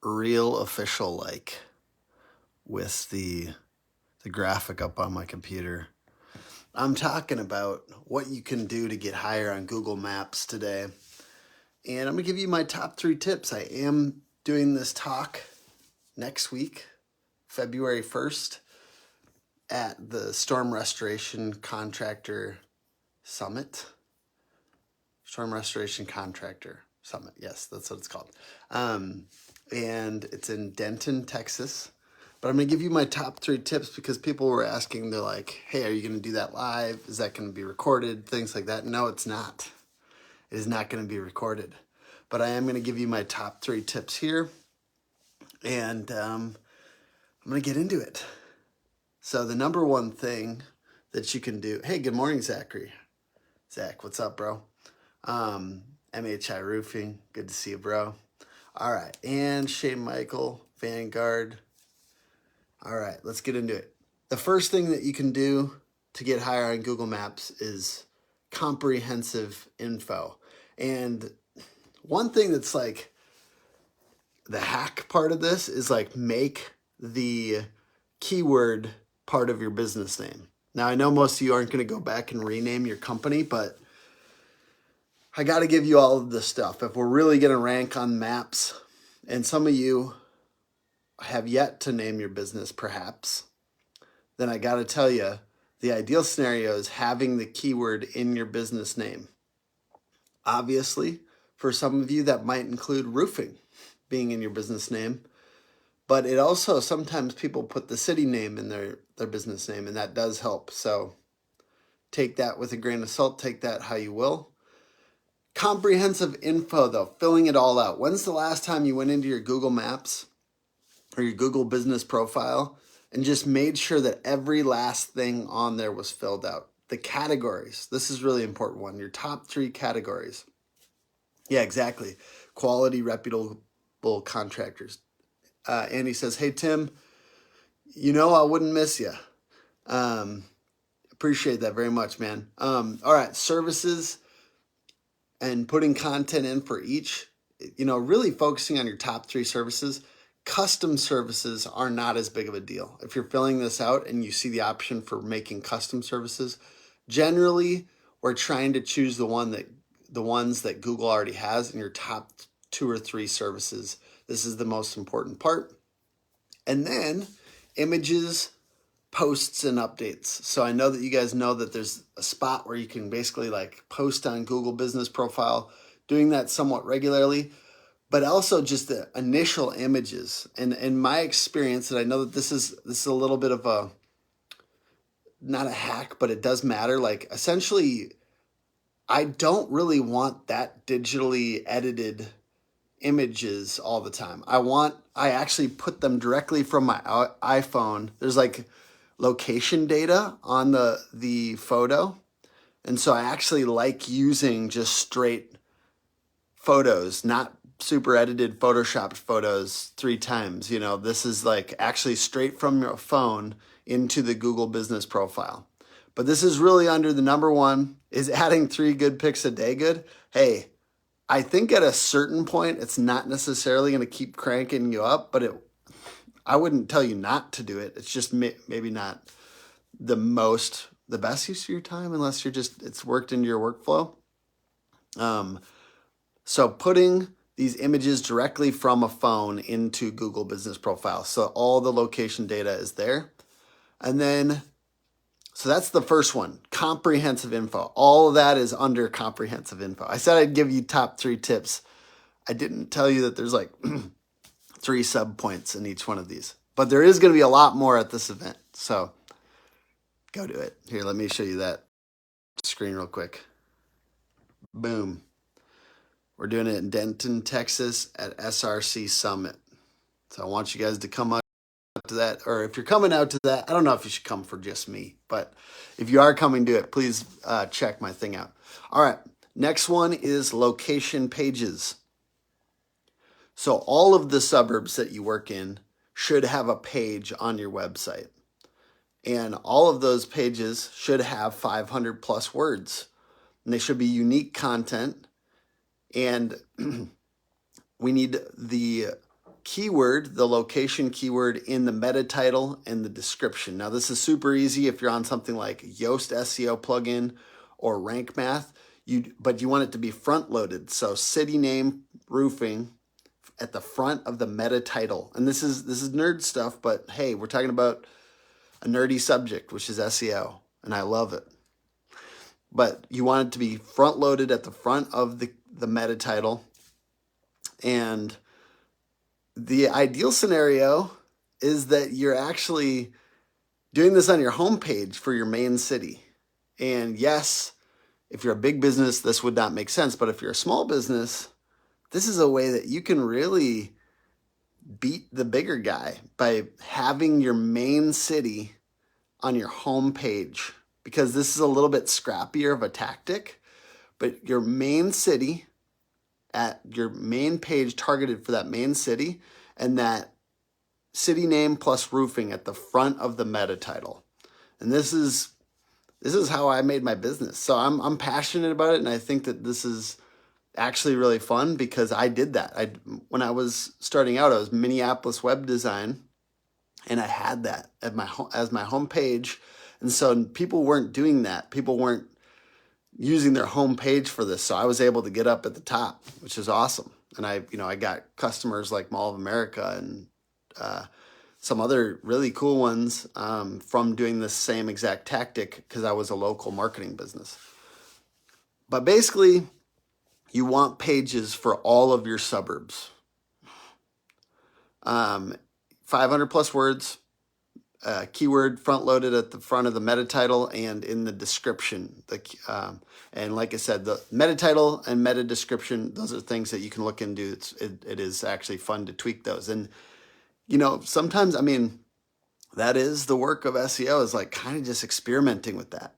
real official like with the graphic up on my computer. I'm talking about what you can do to get higher on Google Maps today. And I'm going to give you my top 3 tips. I am doing this talk next week, February 1st, at the Storm Restoration Contractor Summit. Storm Restoration Contractor Summit. Yes, that's what it's called. And it's in Denton, Texas. But I'm going to give you my top 3 tips because people were asking, they're like, hey, are you going to do that live? Is that going to be recorded? Things like that. No, it's not. It is not going to be recorded. But I am going to give you my top 3 tips here. And I'm going to get into it. So the number one thing that you can do. Hey, good morning, Zachary. Zach, what's up, bro? MHI Roofing. Good to see you, bro. All right. And Shane Michael, Vanguard. All right, let's get into it. The first thing that you can do to get higher on Google Maps is comprehensive info. And one thing that's like the hack part of this is like make the keyword part of your business name. Now, I know most of you aren't going to go back and rename your company, but I got to give you all of this stuff. If we're really going to rank on maps, and some of you have yet to name your business perhaps, then I got to tell you, the ideal scenario is having the keyword in your business name. Obviously, for some of you, that might include roofing being in your business name, but it also, sometimes people put the city name in their business name, and that does help. So take that with a grain of salt, take that how you will. Comprehensive info though, filling it all out. When's the last time you went into your Google Maps or your Google business profile and just made sure that every last thing on there was filled out? The categories. This is really important one. Your top 3 categories. Yeah, exactly. Quality, reputable contractors. Andy says, hey, Tim, I wouldn't miss you. Appreciate that very much, man. All right, services and putting content in for each. Really focusing on your top 3 services. Custom services are not as big of a deal. If you're filling this out and you see the option for making custom services, generally we're trying to choose the ones that Google already has in your top 2 or 3 services. This is the most important part. And then images, posts, and updates. So I know that you guys know that there's a spot where you can basically like post on Google Business Profile, doing that somewhat regularly. But also just the initial images. And in my experience, and I know that this is a little bit of a, not a hack, but it does matter. Like essentially, I don't really want that digitally edited images all the time. I actually put them directly from my iPhone. There's like location data on the photo. And so I actually like using just straight photos, not super edited photoshopped photos 3 times. This is like actually straight from your phone into the Google Business Profile. But this is really under the number 1, is adding 3 good pics a day good? Hey, I think at a certain point, it's not necessarily going to keep cranking you up, but I wouldn't tell you not to do it. It's just maybe not the best use of your time unless it's worked into your workflow. So putting these images directly from a phone into Google Business Profile. So all the location data is there. And then, so that's the first one, comprehensive info. All of that is under comprehensive info. I said I'd give you top 3 tips. I didn't tell you that there's like 3 sub points in each one of these, but there is going to be a lot more at this event. So go do it. Here, let me show you that screen real quick. Boom. We're doing it in Denton, Texas at SRC Summit. So I want you guys to come out to that, or if you're coming out to that, I don't know if you should come for just me, but if you are coming to it, please check my thing out. All right, next one is location pages. So all of the suburbs that you work in should have a page on your website. And all of those pages should have 500 plus words. And they should be unique content. And we need the keyword, the location keyword in the meta title and the description. Now this is super easy if you're on something like Yoast SEO plugin or Rank Math, but you want it to be front loaded. So city name, roofing at the front of the meta title. And this is nerd stuff, but hey, we're talking about a nerdy subject, which is SEO, and I love it. But you want it to be front loaded at the front of the meta title. And the ideal scenario is that you're actually doing this on your homepage for your main city. And yes, if you're a big business, this would not make sense. But if you're a small business, this is a way that you can really beat the bigger guy by having your main city on your homepage, because this is a little bit scrappier of a tactic. But your main city at your main page targeted for that main city, and that city name plus roofing at the front of the meta title. And this is how I made my business. So I'm passionate about it, and I think that this is actually really fun because I did that. When I was starting out, I was Minneapolis Web Design, and I had that as my homepage. And so people weren't doing that. People weren't using their homepage for this. So I was able to get up at the top, which is awesome. And I got customers like Mall of America and some other really cool ones from doing this same exact tactic because I was a local marketing business. But basically, you want pages for all of your suburbs. 500 plus words, keyword front loaded at the front of the meta title and in the description. And like I said, the meta title and meta description, those are things that you can look into. It is actually fun to tweak those. And, sometimes, that is the work of SEO, is like kind of just experimenting with that.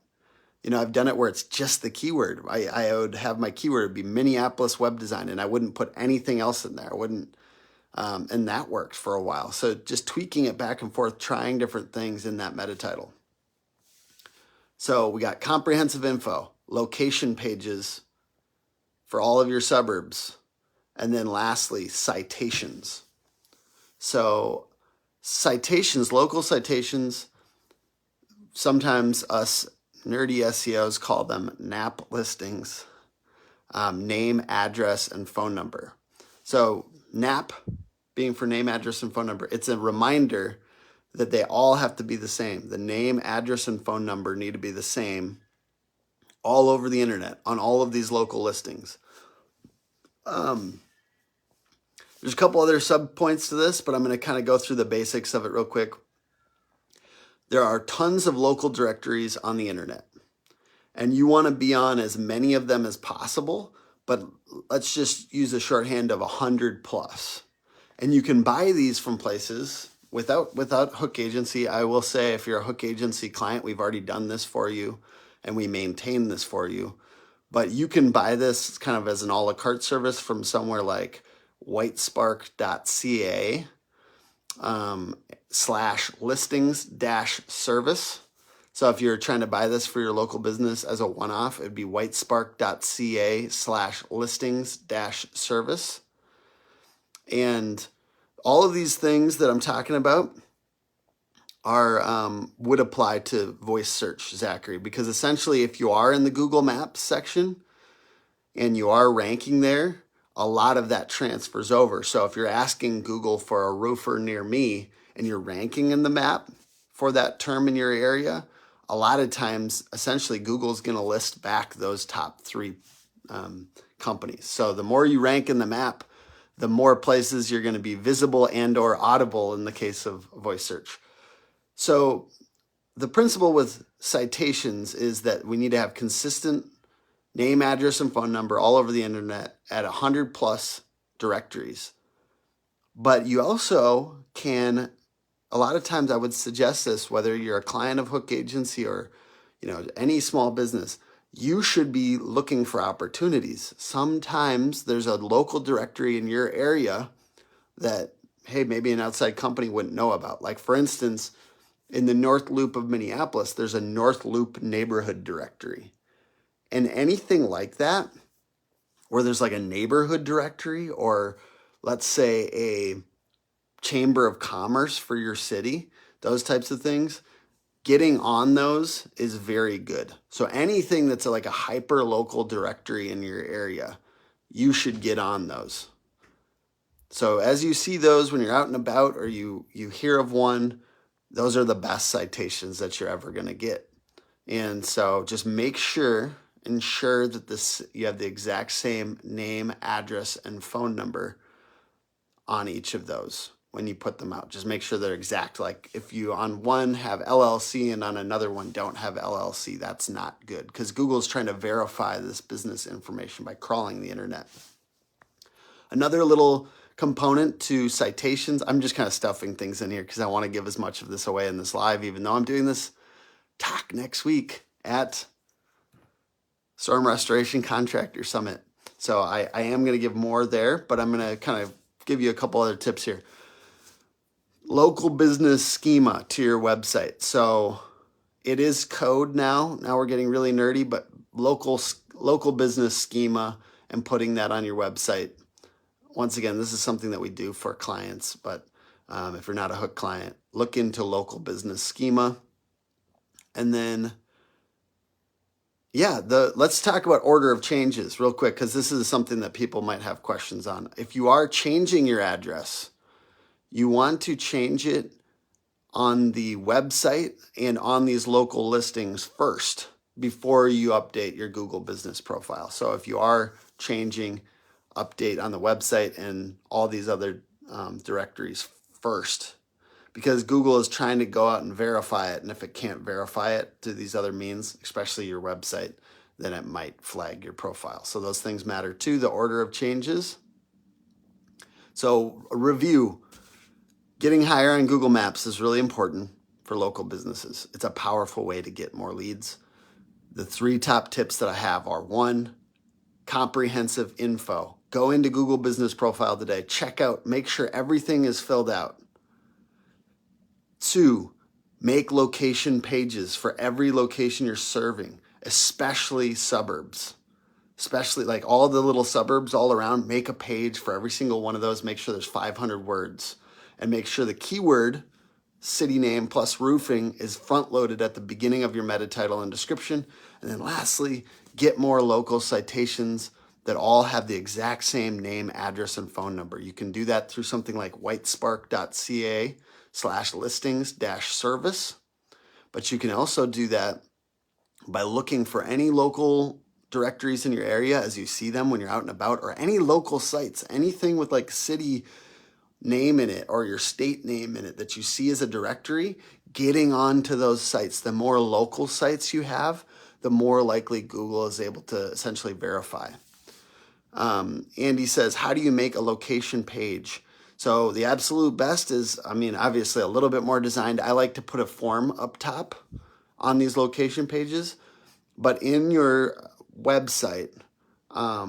I've done it where it's just the keyword. I would have my keyword be Minneapolis Web Design, and I wouldn't put anything else in there. I wouldn't. And that worked for a while. So just tweaking it back and forth, trying different things in that meta title. So we got comprehensive info, location pages for all of your suburbs, and then lastly, citations. So citations, local citations, sometimes us nerdy SEOs call them NAP listings, name, address, and phone number. So NAP being for name, address, and phone number, it's a reminder that they all have to be the same. The name, address, and phone number need to be the same all over the internet on all of these local listings. There's a couple other sub points to this, but I'm going to kind of go through the basics of it real quick. There are tons of local directories on the internet, and you want to be on as many of them as possible, but let's just use a shorthand of 100 plus. And you can buy these from places without Hook Agency. I will say, if you're a Hook Agency client, we've already done this for you and we maintain this for you. But you can buy this kind of as an a la carte service from somewhere like whitespark.ca /listings-service. So if you're trying to buy this for your local business as a one-off, it'd be whitespark.ca /listings-service. And all of these things that I'm talking about are would apply to voice search, Zachary, because essentially if you are in the Google Maps section and you are ranking there, a lot of that transfers over. So if you're asking Google for a roofer near me and you're ranking in the map for that term in your area, a lot of times, essentially, Google's going to list back those top 3 companies. So the more you rank in the map, the more places you're going to be visible and or audible in the case of voice search. So the principle with citations is that we need to have consistent name, address, and phone number all over the internet at 100 plus directories. But you also can, a lot of times I would suggest this, whether you're a client of Hook Agency or any small business, you should be looking for opportunities. Sometimes there's a local directory in your area that, hey, maybe an outside company wouldn't know about. Like, for instance, in the North Loop of Minneapolis, there's a North Loop neighborhood directory. And anything like that, where there's like a neighborhood directory, or let's say chamber of commerce for your city, those types of things, getting on those is very good. So anything that's like a hyper local directory in your area, you should get on those. So as you see those when you're out and about, or you hear of one, those are the best citations that you're ever going to get. And so just ensure that you have the exact same name, address, and phone number on each of those when you put them out. Just make sure they're exact. Like if you on one have LLC and on another one don't have LLC, that's not good, because Google's trying to verify this business information by crawling the internet. Another little component to citations, I'm just kind of stuffing things in here because I want to give as much of this away in this live, even though I'm doing this talk next week at Storm Restoration Contractor Summit. So I am going to give more there, but I'm going to kind of give you a couple other tips here. Local business schema to your website. So it is code now. Now we're getting really nerdy, but local business schema and putting that on your website. Once again, this is something that we do for clients, but if you're not a Hook client, look into local business schema. And then, let's talk about order of changes real quick, because this is something that people might have questions on. If you are changing your address, you want to change it on the website and on these local listings first before you update your Google business profile. So if you are changing, update on the website and all these other directories first, because Google is trying to go out and verify it. And if it can't verify it through these other means, especially your website, then it might flag your profile. So those things matter too, the order of changes. So a review, getting higher on Google Maps is really important for local businesses. It's a powerful way to get more leads. The 3 top tips that I have are: 1, comprehensive info. Go into Google Business Profile today, check out, make sure everything is filled out. 2, make location pages for every location you're serving, especially suburbs. Especially like all the little suburbs all around, make a page for every single one of those. Make sure there's 500 words. And make sure the keyword, city name plus roofing, is front loaded at the beginning of your meta title and description. And then lastly, get more local citations that all have the exact same name, address, and phone number. You can do that through something like whitespark.ca/listings-service. But you can also do that by looking for any local directories in your area as you see them when you're out and about, or any local sites, anything with like city name in it or your state name in it that you see as a directory, getting onto those sites. The more local sites you have, the more likely Google is able to essentially verify. Andy says, how do you make a location page? So the absolute best is, obviously a little bit more designed. I like to put a form up top on these location pages, but in your website, I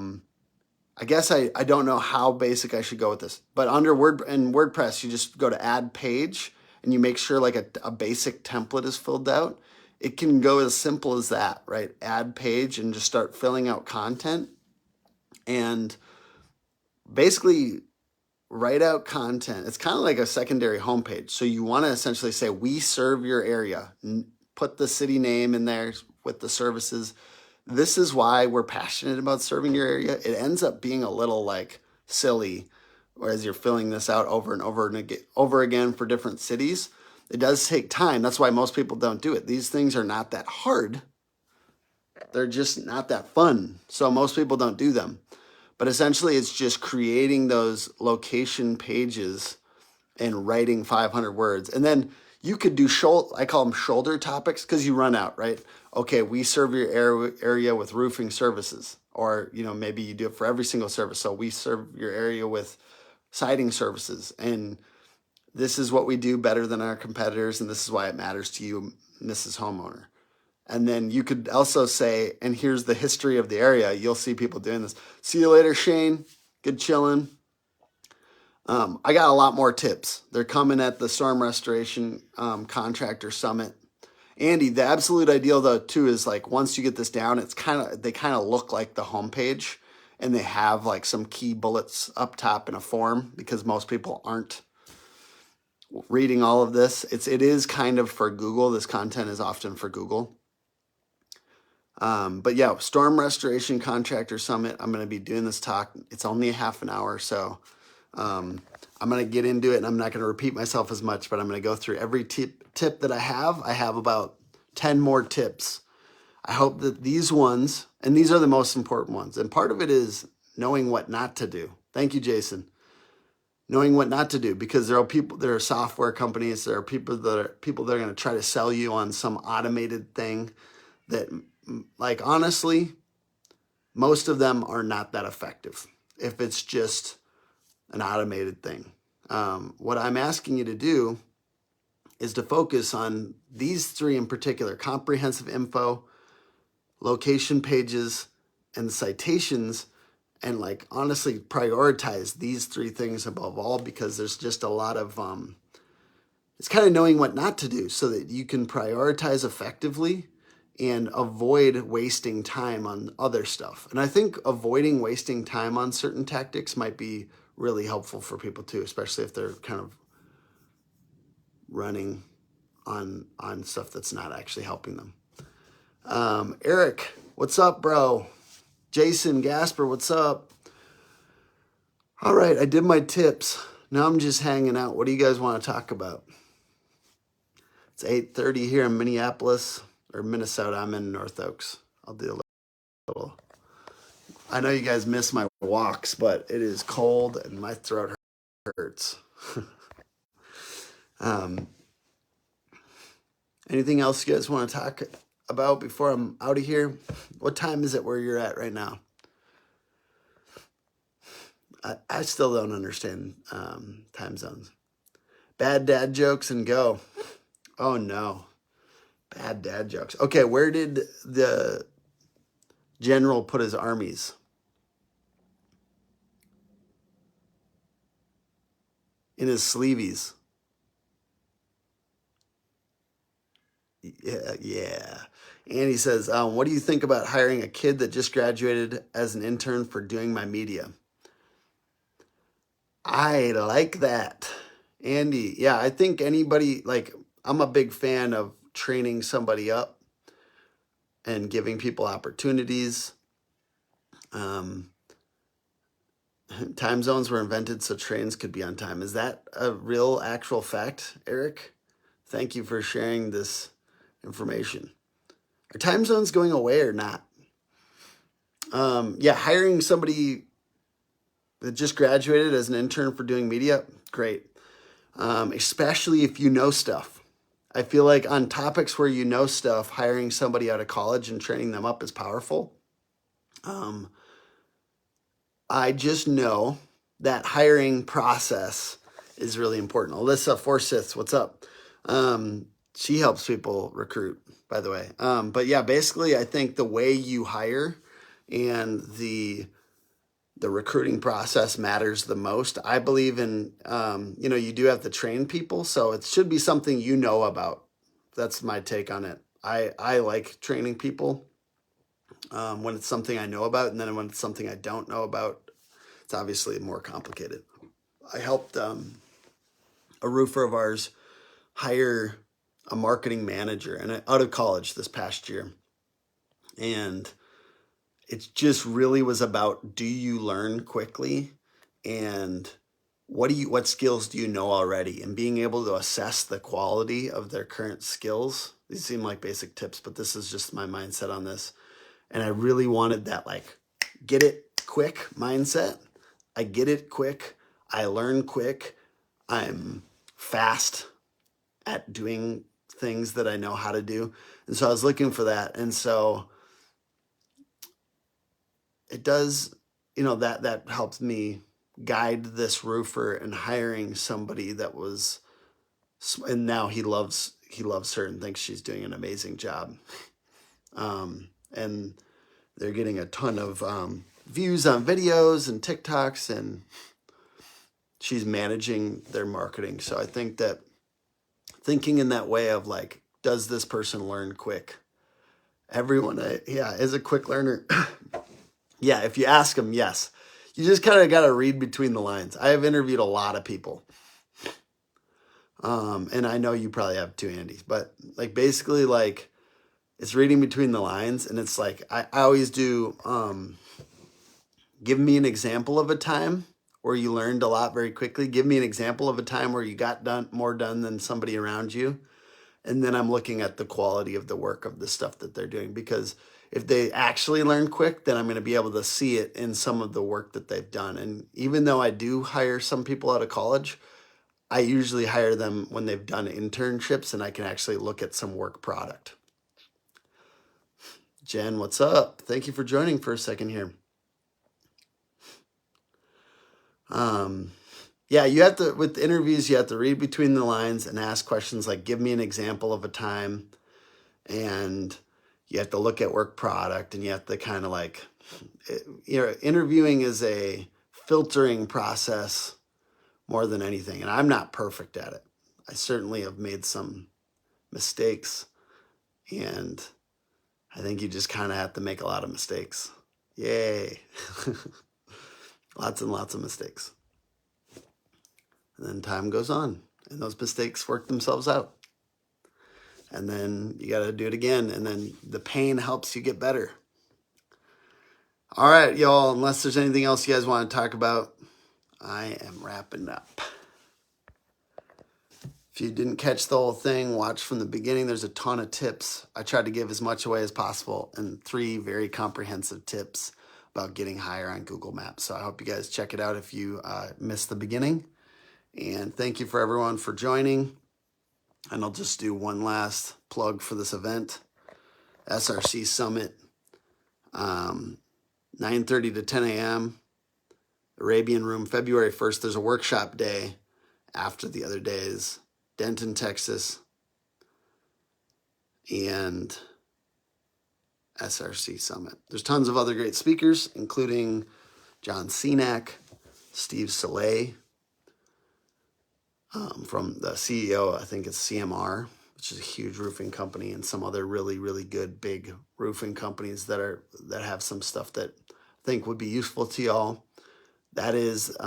guess I don't know how basic I should go with this, but under WordPress, you just go to add page and you make sure like a basic template is filled out. It can go as simple as that, right? Add page and just start filling out content and basically write out content. It's kind of like a secondary homepage. So you want to essentially say, we serve your area. Put the city name in there with the services. This is why we're passionate about serving your area. It ends up being a little like silly, whereas you're filling this out over and over again for different cities. It does take time. That's why most people don't do it. These things are not that hard. They're just not that fun. So most people don't do them. But essentially, it's just creating those location pages and writing 500 words. And then you could do, I call them shoulder topics, because you run out, right? Okay, we serve your area with roofing services. Or, maybe you do it for every single service. So we serve your area with siding services. And this is what we do better than our competitors. And this is why it matters to you, Mrs. Homeowner. And then you could also say, and here's the history of the area. You'll see people doing this. See you later, Shane. Good chilling. I got a lot more tips. They're coming at the Storm Restoration Contractor Summit. Andy, the absolute ideal though too is like once you get this down, they kind of look like the homepage, and they have like some key bullets up top in a form, because most people aren't reading all of this. It is kind of for Google. This content is often for Google. But yeah, Storm Restoration Contractor Summit. I'm going to be doing this talk. It's only a half an hour, so I'm going to get into it, and I'm not going to repeat myself as much, but I'm going to go through every tip that I have. I have about 10 more tips. I hope that these ones, and these are the most important ones, and part of it is knowing what not to do. Thank you, Jason. Knowing what not to do, because there are software companies, there are people that are going to try to sell you on some automated thing that, like, honestly, most of them are not that effective if it's just an automated thing. What I'm asking you to do is to focus on these three in particular: comprehensive info, location pages, and citations. And like, honestly, prioritize these three things above all, because there's just a lot of, it's kind of knowing what not to do so that you can prioritize effectively and avoid wasting time on other stuff. And I think avoiding wasting time on certain tactics might be really helpful for people too, especially if they're kind of running on stuff that's not actually helping them. Eric, what's up, bro? Jason Gasper, what's up? All right, I did my tips. Now I'm just hanging out. What do you guys want to talk about? It's 8:30 here in Minneapolis, or Minnesota. I'm in North Oaks. I'll do a little. I know you guys miss my walks, but it is cold and my throat hurts. Anything else you guys want to talk about before I'm out of here? What time is it where you're at right now? I still don't understand time zones. Bad dad jokes and go. Oh no. Bad dad jokes. Okay, where did the general put his armies? In his sleeveys. Yeah. Andy says, what do you think about hiring a kid that just graduated as an intern for doing my media? I like that. Andy, yeah, I think anybody, like, I'm a big fan of training somebody up and giving people opportunities. Time zones were invented so trains could be on time. Is that a real actual fact, Eric? Thank you for sharing this information. Are time zones going away or not? Yeah, hiring somebody that just graduated as an intern for doing media, great. Especially if you know stuff. I feel like on topics where you know stuff, hiring somebody out of college and training them up is powerful. I just know that hiring process is really important. Alyssa Forsyth, what's up? She helps people recruit, by the way. But yeah, basically, I think the way you hire and the recruiting process matters the most. I believe in, you do have to train people, so it should be something you know about. That's my take on it. I like training people when it's something I know about, and then when it's something I don't know about, it's obviously more complicated. I helped a roofer of ours hire a marketing manager and out of college this past year. And it just really was about, do you learn quickly, and what skills do you know already, and being able to assess the quality of their current skills. These seem like basic tips, but this is just my mindset on this. And I really wanted that, like, get it quick mindset. I get it quick. I learn quick. I'm fast at doing things that I know how to do. And so I was looking for that. And so it does, that helped me guide this roofer in hiring somebody that was, and now he loves her and thinks she's doing an amazing job. And they're getting a ton of views on videos and TikToks, and she's managing their marketing. So I think that thinking in that way of, like, does this person learn quick? Everyone, is a quick learner. Yeah, if you ask them, yes. You just kind of got to read between the lines. I have interviewed a lot of people. And I know you probably have too, Andy, but like basically like it's reading between the lines, and it's like I always do give me an example of a time where you learned a lot very quickly. Give me an example of a time where you got more done than somebody around you. And then I'm looking at the quality of the work of the stuff that they're doing, because if they actually learn quick, then I'm going to be able to see it in some of the work that they've done. And even though I do hire some people out of college, I usually hire them when they've done internships and I can actually look at some work product. Jen, what's up? Thank you for joining for a second here. Yeah, you have to, with interviews, you have to read between the lines and ask questions like, give me an example of a time. And you have to look at work product, and you have to kind of like, interviewing is a filtering process more than anything. And I'm not perfect at it. I certainly have made some mistakes, and I think you just kind of have to make a lot of mistakes. Yay. Lots and lots of mistakes. And then time goes on, and those mistakes work themselves out. And then you got to do it again, and then the pain helps you get better. All right, y'all, unless there's anything else you guys want to talk about, I am wrapping up. If you didn't catch the whole thing, watch from the beginning. There's a ton of tips. I tried to give as much away as possible, and 3 very comprehensive tips about getting higher on Google Maps. So I hope you guys check it out if you missed the beginning. And thank you for everyone for joining. And I'll just do one last plug for this event. SRC Summit, 9:30 to 10 a.m. Arabian Room, February 1st. There's a workshop day after the other days. Denton, Texas, and SRC Summit. There's tons of other great speakers, including John Cenac, Steve Soleil, from the CEO, I think it's CMR, which is a huge roofing company, and some other really, really good big roofing companies that have some stuff that I think would be useful to y'all. That is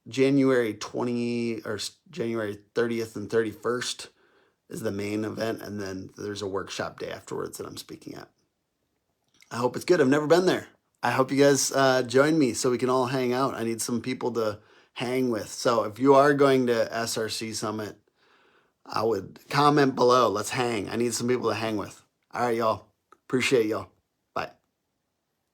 January 30th and 31st is the main event, and then there's a workshop day afterwards that I'm speaking at. I hope it's good. I've never been there. I hope you guys join me so we can all hang out. I need some people to hang with. So if you are going to SRC Summit, I would comment below. Let's hang. I need some people to hang with. All right, y'all. Appreciate y'all.